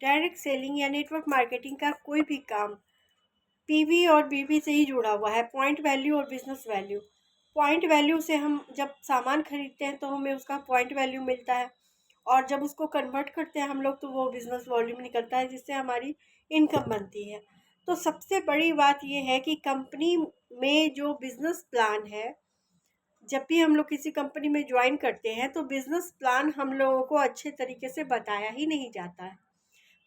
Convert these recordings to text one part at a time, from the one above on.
Direct selling या network marketing का कोई भी काम पीवी और बीवी से ही जुड़ा हुआ है, पॉइंट वैल्यू और बिजनेस वैल्यू। पॉइंट वैल्यू से हम जब सामान खरीदते हैं तो हमें उसका पॉइंट वैल्यू मिलता है, और जब उसको कन्वर्ट करते हैं हम लोग तो वो बिजनेस वॉल्यूम निकलता है, जिससे हमारी इनकम बनती है। तो सबसे बड़ी बात यह है कि कंपनी में जो बिजनेस प्लान है, जब भी हम लोग किसी कंपनी में ज्वाइन करते हैं तो बिजनेस प्लान हम लोगों को अच्छे तरीके से बताया ही नहीं जाता है।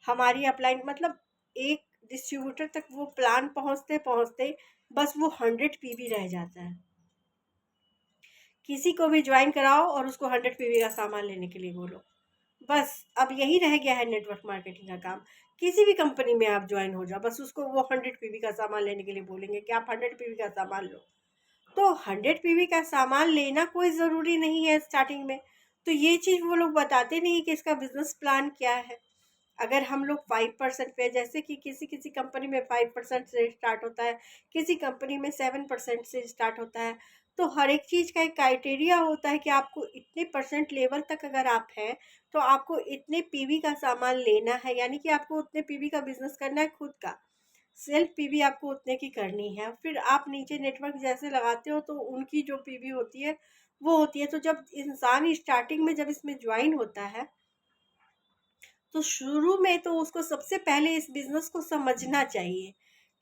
हमारी अपलाइन मतलब एक डिस्ट्रीब्यूटर तक वो प्लान पहुंचते पहुंचते बस वो 100 पीवी रह जाता है। किसी को भी ज्वाइन कराओ और उसको 100 पीवी का सामान लेने के लिए बोलो, बस अब यही रह गया है नेटवर्क मार्केटिंग का काम। किसी भी कंपनी में आप ज्वाइन हो जाओ, बस उसको वो 100 पीवी का सामान लेने के लिए बोलेंगे कि आप 100 पीवी का सामान लो। तो 100 पीवी का सामान लेना कोई ज़रूरी नहीं है स्टार्टिंग में। तो ये चीज़ वो लोग बताते नहीं कि इसका बिजनेस प्लान क्या है। अगर हम लोग 5% पे, जैसे कि किसी किसी कंपनी में 5% से स्टार्ट होता है, किसी कंपनी में 7% से स्टार्ट होता है। तो हर एक चीज़ का एक क्राइटेरिया होता है कि आपको इतने परसेंट लेवल तक अगर आप हैं तो आपको इतने पीवी का सामान लेना है, यानी कि आपको उतने पीवी का बिजनेस करना है खुद का। सेल्फ पीवी आपको उतने की करनी है, फिर आप नीचे नेटवर्क जैसे लगाते हो तो उनकी जो पीवी होती है वो होती है। तो जब इंसान स्टार्टिंग में जब इसमें ज्वाइन होता है तो शुरू में तो उसको सबसे पहले इस बिज़नेस को समझना चाहिए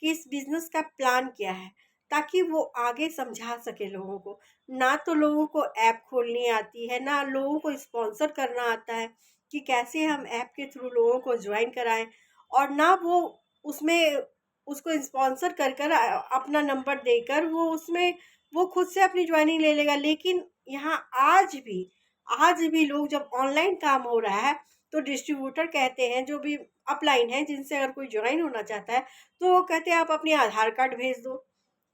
कि इस बिज़नेस का प्लान क्या है, ताकि वो आगे समझा सके लोगों को। ना तो लोगों को ऐप खोलनी आती है, ना लोगों को स्पॉन्सर करना आता है कि कैसे हम ऐप के थ्रू लोगों को ज्वाइन कराएं, और ना वो उसमें उसको स्पॉन्सर कर कर अपना नंबर देकर वो उसमें वो खुद से अपनी ज्वाइनिंग ले लेगा। लेकिन यहाँ आज भी लोग, जब ऑनलाइन काम हो रहा है तो डिस्ट्रीब्यूटर कहते हैं, जो भी अपलाइन है जिनसे अगर कोई ज्वाइन होना चाहता है तो वो कहते हैं आप अपनी आधार कार्ड भेज दो,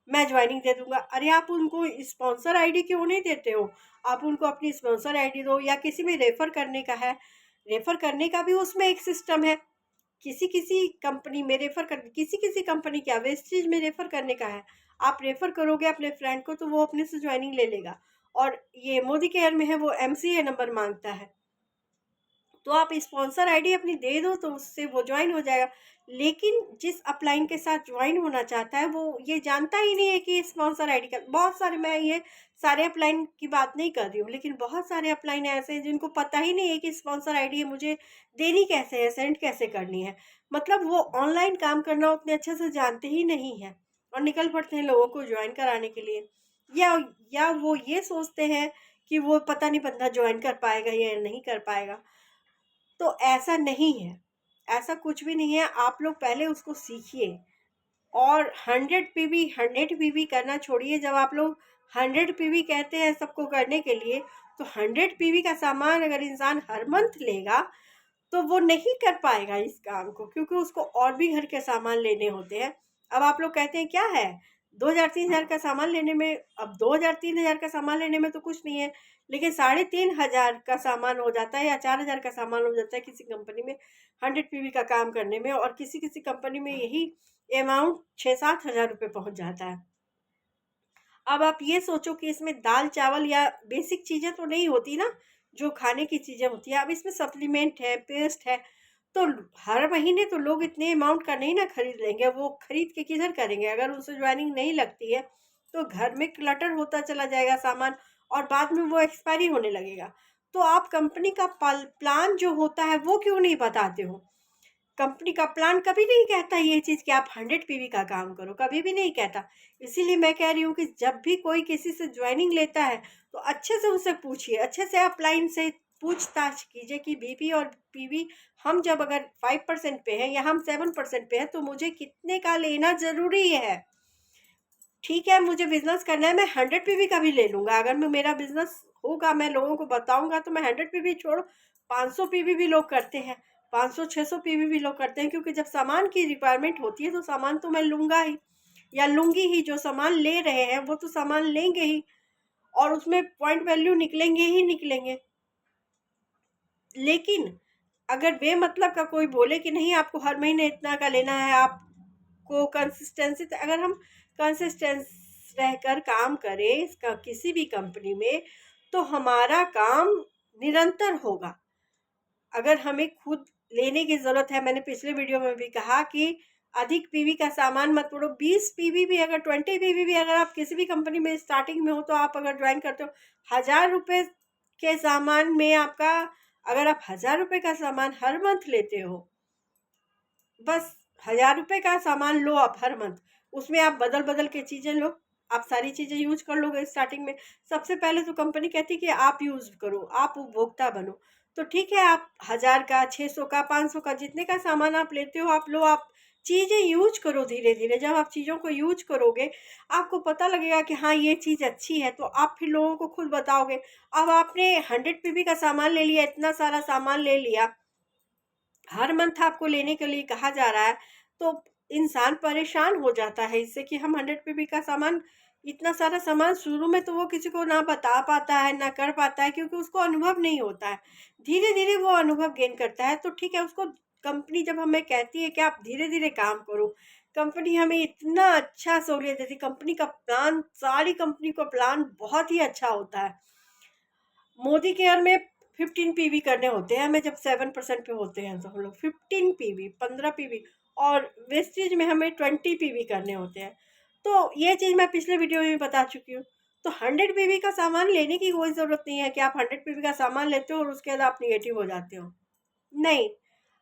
मैं ज्वाइनिंग दे दूंगा। अरे आप उनको स्पॉन्सर आईडी क्यों नहीं देते हो? आप उनको अपनी स्पॉन्सर आईडी दो, या किसी में रेफर करने का है, रेफर करने का भी उसमें एक सिस्टम है। किसी किसी कंपनी में रेफर कर, किसी किसी कंपनी क्या वेस्टेज में रेफर करने का है। आप रेफर करोगे अपने फ्रेंड को तो वो अपने से ज्वाइनिंग ले लेगा। और ये मोदी केयर में है, वो एमसीए नंबर मांगता है, तो आप स्पॉन्सर आईडी अपनी दे दो तो उससे वो ज्वाइन हो जाएगा। लेकिन जिस अपलाइन के साथ ज्वाइन होना चाहता है वो ये जानता ही नहीं है कि स्पॉन्सर आईडी का, बहुत सारे, मैं ये सारे अपलाइन की बात नहीं कर रही हूँ, लेकिन बहुत सारे अपलाइन ऐसे हैं जिनको पता ही नहीं है कि स्पॉन्सर आईडी है, मुझे देनी कैसे है, सेंड कैसे करनी है। मतलब वो ऑनलाइन काम करना उतने अच्छे से जानते ही नहीं है और निकल पड़ते हैं लोगों को ज्वाइन कराने के लिए। या वो ये सोचते हैं कि वो पता नहीं बंदा ज्वाइन कर पाएगा या नहीं कर पाएगा। तो ऐसा नहीं है, ऐसा कुछ भी नहीं है। आप लोग पहले उसको सीखिए, और 100 पीवी करना छोड़िए। जब आप लोग 100 पीवी कहते हैं सबको करने के लिए, तो 100 पीवी का सामान अगर इंसान हर मंथ लेगा तो वो नहीं कर पाएगा इस काम को, क्योंकि उसको और भी घर के सामान लेने होते हैं। अब आप लोग कहते हैं क्या है, 2000-3000 का सामान लेने में, अब 2000-3000 का सामान लेने में तो कुछ नहीं है, लेकिन 3500 का सामान हो जाता है या 4000 का सामान हो जाता है किसी कंपनी में 100 पीवी का काम करने में, और किसी किसी कंपनी में यही अमाउंट 6-7 हज़ार रुपये पहुंच जाता है। अब आप ये सोचो कि इसमें दाल चावल या बेसिक चीज़ें तो नहीं होती ना, जो खाने की चीज़ें होती है। अब इसमें सप्लीमेंट है, पेस्ट है, तो हर महीने तो लोग इतने अमाउंट का नहीं ना खरीद लेंगे। वो खरीद के किधर करेंगे? अगर उसे ज्वाइनिंग नहीं लगती है तो घर में क्लटर होता चला जाएगा सामान, और बाद में वो एक्सपायरी होने लगेगा। तो आप कंपनी का प्लान जो होता है वो क्यों नहीं बताते हो? कंपनी का प्लान कभी नहीं कहता ये चीज़ कि आप 100 पीवी का काम करो, कभी भी नहीं कहता। इसीलिए मैं कह रही हूँ कि जब भी कोई किसी से ज्वाइनिंग लेता है तो अच्छे से उसे पूछिए, अच्छे से अपलाइन से पूछताछ कीजिए कि बीपी और पीवी, हम जब अगर 5% पे हैं या हम 7% पे हैं तो मुझे कितने का लेना ज़रूरी है। ठीक है, मुझे बिजनेस करना है, मैं 100 पीवी का भी ले लूँगा। अगर मैं, मेरा बिजनेस होगा, मैं लोगों को बताऊँगा तो मैं 100 पीवी छोड़ो, 500 पीवी भी लोग करते हैं, 500-600 पीवी भी लोग करते हैं, क्योंकि जब सामान की रिक्वायरमेंट होती है तो सामान तो मैं लूँगा ही या लूँगी ही। जो सामान ले रहे हैं वो तो सामान लेंगे ही, और उसमें पॉइंट वैल्यू निकलेंगे ही निकलेंगे। लेकिन अगर बेमतलब का कोई बोले कि नहीं आपको हर महीने इतना का लेना है, आपको कंसिस्टेंसी, अगर हम कंसिस्टेंस रहकर काम करें इसका किसी भी कंपनी में तो हमारा काम निरंतर होगा। अगर हमें खुद लेने की ज़रूरत है। मैंने पिछले वीडियो में भी कहा कि अधिक पीवी का सामान मत पड़ो। 20 पीवी भी अगर 20 पीवी भी अगर आप किसी भी कंपनी में स्टार्टिंग में हो तो आप अगर ज्वाइन करते हो, 1000 रुपये के सामान में आपका, अगर आप 1000 रुपये का सामान हर मंथ लेते हो, बस 1000 रुपये का सामान लो आप हर मंथ, उसमें आप बदल बदल के चीज़ें लो, आप सारी चीज़ें यूज कर लोगे स्टार्टिंग में। सबसे पहले तो कंपनी कहती कि आप यूज करो, आप उपभोक्ता बनो। तो ठीक है, आप 1000 का, 600 का, 500 का, जितने का सामान आप लेते हो आप लो, आप चीज़ें यूज करो धीरे धीरे। जब आप चीज़ों को यूज करोगे, आपको पता लगेगा कि हाँ ये चीज़ अच्छी है, तो आप फिर लोगों को खुद बताओगे। अब आपने 100 पीवी का सामान ले लिया, इतना सारा सामान ले लिया, हर मंथ आपको लेने के लिए कहा जा रहा है, तो इंसान परेशान हो जाता है इससे कि हम 100 पीवी का सामान, इतना सारा सामान शुरू में तो वो किसी को ना बता पाता है ना कर पाता है, क्योंकि उसको अनुभव नहीं होता है। धीरे धीरे वो अनुभव गेन करता है। तो ठीक है, उसको कंपनी जब हमें कहती है कि आप धीरे धीरे काम करो, कंपनी हमें इतना अच्छा सहूलियत देती, कंपनी का प्लान, सारी कंपनी का प्लान बहुत ही अच्छा होता है। मोदी केयर में 15 पीवी करने होते हैं हमें, जब 7% पे होते हैं तो हम लोग 15 पीवी, 15 पीवी, और वेस्टेज में हमें 20 पीवी करने होते हैं। तो ये चीज़ मैं पिछले वीडियो में भी बता चुकी हूँ। तो 100 पीवी का सामान लेने की कोई ज़रूरत नहीं है कि आप 100 पीवी का सामान लेते हो और उसके बाद आप निगेटिव हो जाते हो। नहीं,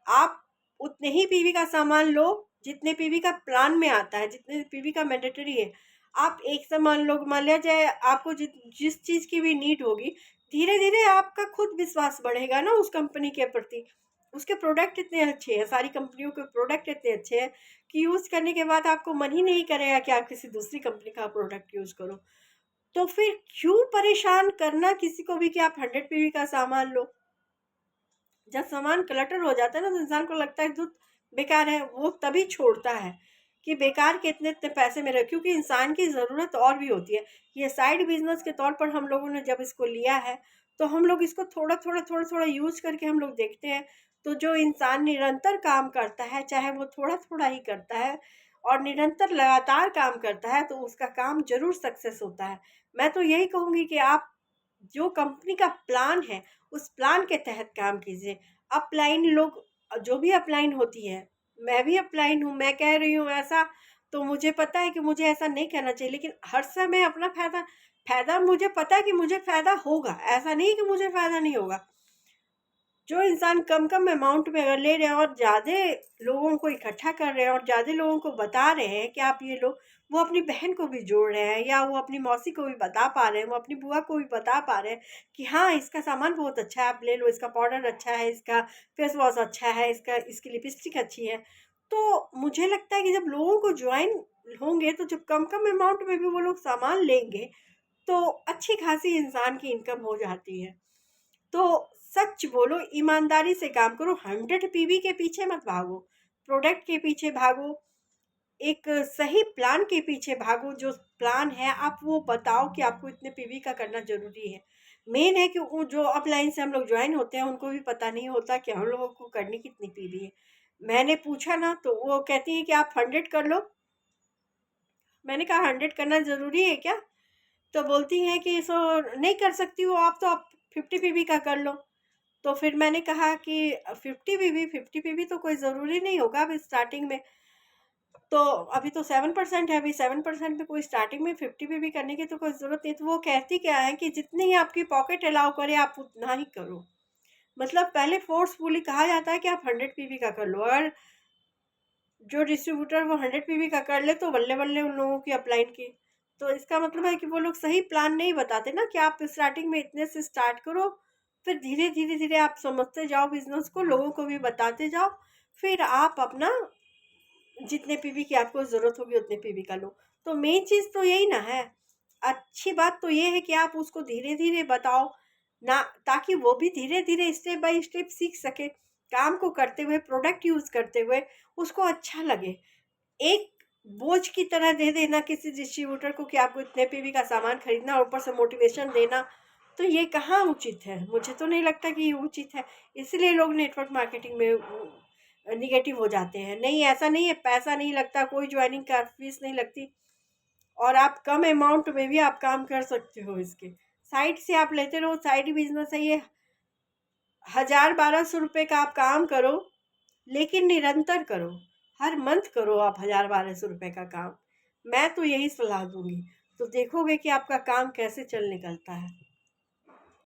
आप उतने ही पीवी का सामान लो जितने पीवी का प्लान में आता है, जितने पीवी का मैंडेटरी है। आप एक सामान लो, मान लिया जाए आपको जिस चीज़ की भी नीड होगी, धीरे धीरे आपका खुद विश्वास बढ़ेगा ना उस कंपनी के प्रति। उसके प्रोडक्ट इतने अच्छे हैं, सारी कंपनियों के प्रोडक्ट इतने अच्छे हैं कि यूज़ करने के बाद आपको मन ही नहीं करेगा कि आप किसी दूसरी कंपनी का प्रोडक्ट यूज़ करो। तो फिर क्यों परेशान करना किसी को भी कि आप 100 पीवी का सामान लो। जब सामान क्लटर हो जाता है ना, तो इंसान को लगता है दूध बेकार है, वो तभी छोड़ता है कि बेकार के इतने इतने पैसे मेरे, क्योंकि इंसान की ज़रूरत और भी होती है। ये साइड बिजनेस के तौर पर हम लोगों ने जब इसको लिया है, तो हम लोग इसको थोड़ा थोड़ा थोड़ा थोड़ा यूज करके हम लोग देखते हैं। तो जो इंसान निरंतर काम करता है, चाहे वो थोड़ा थोड़ा ही करता है और निरंतर लगातार काम करता है, तो उसका काम जरूर सक्सेस होता है। मैं तो यही कहूँगी कि आप जो कंपनी का प्लान है, उस प्लान के तहत काम कीजिए। अपलाइन लोग, जो भी अपलाइन होती है, मैं भी अपलाइन हूँ, मैं कह रही हूँ ऐसा, तो मुझे पता है कि मुझे ऐसा नहीं करना चाहिए, लेकिन हर समय अपना फायदा, फायदा मुझे पता है कि मुझे फायदा होगा, ऐसा नहीं कि मुझे फायदा नहीं होगा। जो इंसान कम कम अमाउंट में अगर ले रहे हैं और ज़्यादा लोगों को इकट्ठा कर रहे हैं और ज़्यादा लोगों को बता रहे हैं कि आप ये लो, वो अपनी बहन को भी जोड़ रहे हैं, या वो अपनी मौसी को भी बता पा रहे हैं, वो अपनी बुआ को भी बता पा रहे हैं कि हाँ इसका सामान बहुत अच्छा है, आप ले लो, इसका पाउडर अच्छा है, इसका फेस वॉश अच्छा है, इसका इसकी लिपस्टिक अच्छी है। तो मुझे लगता है कि जब लोगों को ज्वाइन होंगे, तो जब कम कम अमाउंट में भी वो लोग सामान लेंगे, तो अच्छी खासी इंसान की इनकम हो जाती है। तो सच बोलो, ईमानदारी से काम करो, 100 पीवी के पीछे मत भागो, प्रोडक्ट के पीछे भागो, एक सही प्लान के पीछे भागो। जो प्लान है आप वो बताओ कि आपको इतने पीवी का करना जरूरी है। मेन है कि वो जो अपलाइन से हम लोग ज्वाइन होते हैं, उनको भी पता नहीं होता कि हम लोगों को करनी कितनी पीवी है। मैंने पूछा ना, तो वो कहती है कि आप 100 कर लो। मैंने कहा 100 करना ज़रूरी है क्या? तो बोलती हैं कि सो नहीं कर सकती हो आप, तो आप 50 पीवी का कर लो। तो फिर मैंने कहा कि 50 पीवी, 50 पीवी तो कोई ज़रूरी नहीं होगा अभी स्टार्टिंग में। तो अभी तो 7% है, अभी 7% में कोई स्टार्टिंग में 50 पीवी करने की तो कोई ज़रूरत नहीं। तो वो कहती क्या है कि जितनी ही आपकी पॉकेट अलाउ करे आप उतना ही करो। मतलब पहले फोर्सफुली कहा जाता है कि आप 100 पीवी का कर लो। अगर जो डिस्ट्रीब्यूटर वो 100 पीवी का कर ले, तो बल्ले बल्ले उन लोगों की अपलाइन की। तो इसका मतलब है कि वो लोग सही प्लान नहीं बताते ना कि आप स्टार्टिंग में इतने से स्टार्ट करो, फिर धीरे धीरे धीरे आप समझते जाओ बिजनेस को, लोगों को भी बताते जाओ, फिर आप अपना जितने पीवी की आपको ज़रूरत होगी उतने पीवी का लो। तो मेन चीज़ तो यही ना है। अच्छी बात तो ये है कि आप उसको धीरे धीरे बताओ ना, ताकि वो भी धीरे धीरे स्टेप बाय स्टेप सीख सके, काम को करते हुए, प्रोडक्ट यूज़ करते हुए उसको अच्छा लगे। एक बोझ की तरह दे देना किसी डिस्ट्रीब्यूटर को कि आपको इतने पीवी का सामान खरीदना और ऊपर से मोटिवेशन देना, तो ये कहाँ उचित है। मुझे तो नहीं लगता कि ये उचित है। इसलिए लोग नेटवर्क मार्केटिंग में निगेटिव हो जाते हैं। नहीं, ऐसा नहीं है, पैसा नहीं लगता, कोई ज्वाइनिंग का फीस नहीं लगती, और आप कम अमाउंट में भी आप काम कर सकते हो। इसके साइड से आप लेते रहो, साइड बिजनेस है ये। 1000-1200 रुपये का आप काम करो, लेकिन निरंतर करो। हर मंथ करो आप 1000-1200 रुपए का काम। मैं तो यही सलाह दूंगी। तो देखोगे कि आपका काम कैसे चल निकलता है।